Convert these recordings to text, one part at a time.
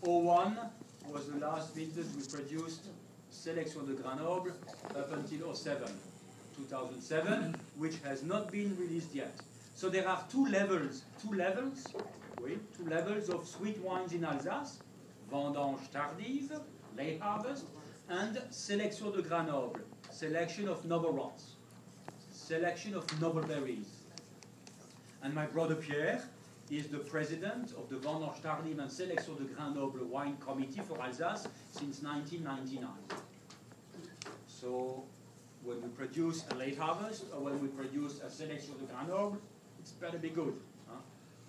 01 was the last vintage we produced Sélection de Grenoble up until 2007, which has not been released yet. So there are two levels of sweet wines in Alsace: Vendange tardive, late harvest, and Sélection de Grenoble, selection of noble rots, selection of noble berries. And my brother Pierre is the president of the Vendange tardive and Sélection de Grenoble wine committee for Alsace since 1999. So when we produce a late harvest or when we produce a Sélection de Grenoble, it's better be good, huh?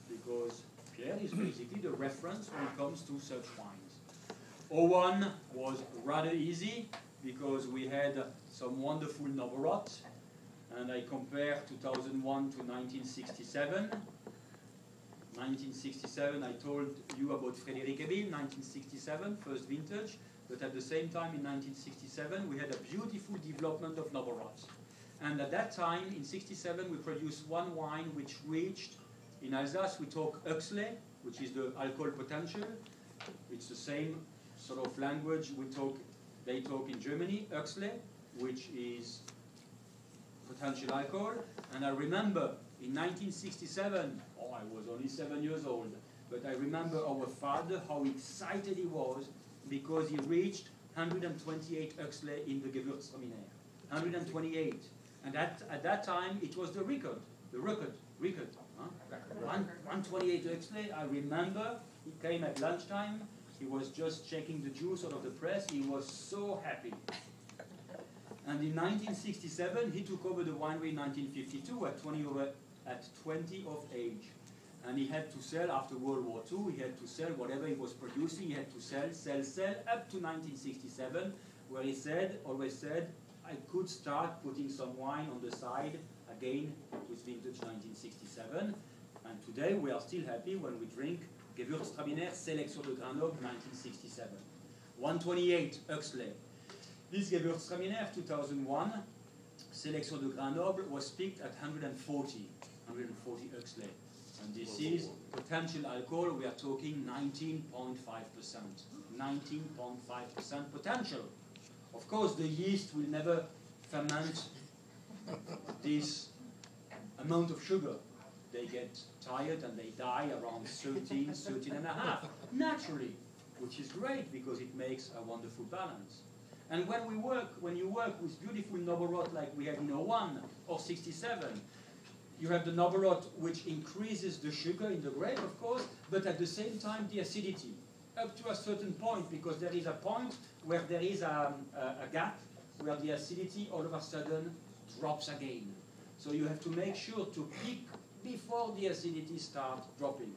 Because Pierre is basically the reference when it comes to such wines. 01 was rather easy because we had some wonderful noble rot, and I compare 2001 to 1967. 1967, I told you about Frédéric Ebile, 1967, first vintage, but at the same time in 1967 we had a beautiful development of noble rots. And at that time, in 67, we produced one wine which reached, in Alsace we talk Huxley, which is the alcohol potential. It's the same sort of language they talk in Germany, Huxley, which is potential alcohol. And I remember in 1967, I was only 7 years old, but I remember our father, how excited he was because he reached 128 Huxley in the Gewürztraminer. 128. And at that time, it was the record. Huh? 128 Huxley. I remember he came at lunchtime. He was just checking the juice out of the press. He was so happy. And in 1967, he took over the winery in 1952 at 20 of age. And he had to sell, after World War II, he had to sell whatever he was producing. He had to sell, up to 1967, where he always said, I could start putting some wine on the side, again, with vintage 1967. And today we are still happy when we drink Gewürztraminer Sélection de Grenoble 1967. 128 Huxley. This Gewürztraminer 2001 Sélection de Grenoble was picked at 140 Huxley. And this is potential alcohol. We are talking 19.5%. 19.5% potential. Of course, the yeast will never ferment this amount of sugar. They get tired and they die around 13 and a half, naturally, which is great because it makes a wonderful balance. And when you work with beautiful noble rot like we had in 01 or 67, you have the noble rot which increases the sugar in the grape, of course, but at the same time the acidity, up to a certain point, because there is a point where there is a gap where the acidity all of a sudden drops again. So you have to make sure to pick before the acidity starts dropping.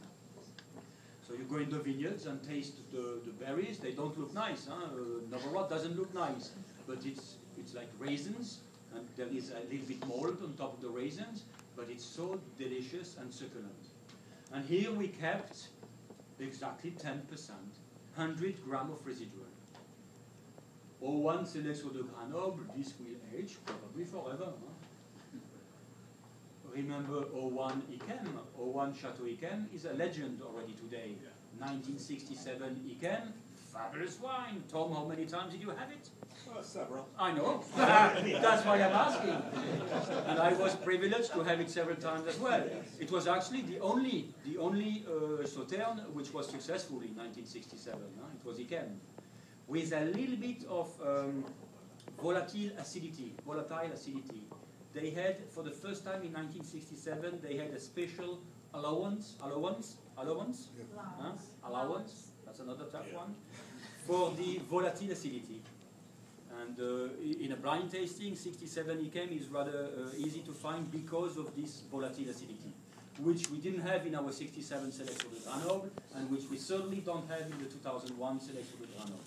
So you go in the vineyards and taste the berries. They don't look nice. Huh? Noble rot doesn't look nice, but it's like raisins, and there is a little bit mold on top of the raisins, but it's so delicious and succulent. And here we kept exactly 10%, 100 grams of residual. 01 Sélection de Grenoble, this will age probably forever. Huh? Remember 01 Yquem, 01 Chateau Yquem is a legend already today. 1967 Yquem, fabulous wine. Tom, how many times did you have it? Several. I know. That's why I'm asking. And I was privileged to have it several times as well. It was actually the only Sauterne which was successful in 1967. It was Yquem, with a little bit of volatile acidity. They had, for the first time in 1967, they had a special allowance, that's another tough one, for the volatile acidity. And in a blind tasting, 67 Yquem is rather easy to find because of this volatile acidity, which we didn't have in our 67 Sélection de Grenoble, and which we certainly don't have in the 2001 Sélection de Grenoble.